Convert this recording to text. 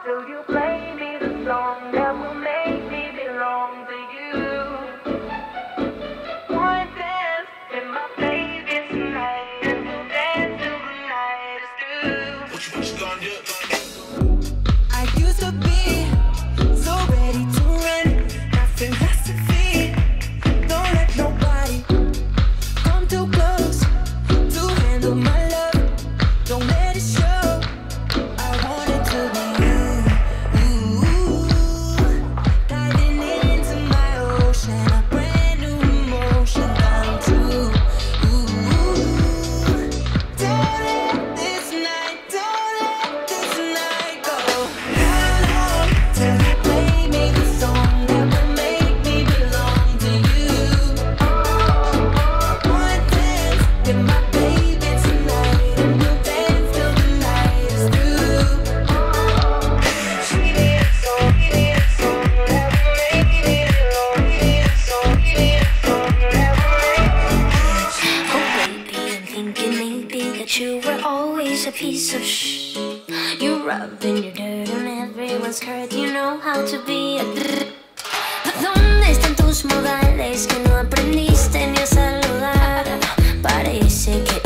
till you play me the song that will make me belong to you. One dance with my baby tonight, and we'll dance till the night is through. What you gonna do? I used to be so ready to run, my philosophy. Don't let nobody come too close to handle my love. Don't let it show. I want it to be you. Diving into my ocean, a brand new emotion come true. Don't let this night go. How long till you play me the song that will make me belong to you? One dance with my baby tonight, and we'll dance till the night is through. We need a song that will make me belong. We need a song that will make me. Oh baby, I'm thinking maybe that you were always a piece of shh. You're rubbing your dirt on everyone's skirt. You know how to be a ¿Dónde están tus modales que no aprendiste ni a saludar? Parece que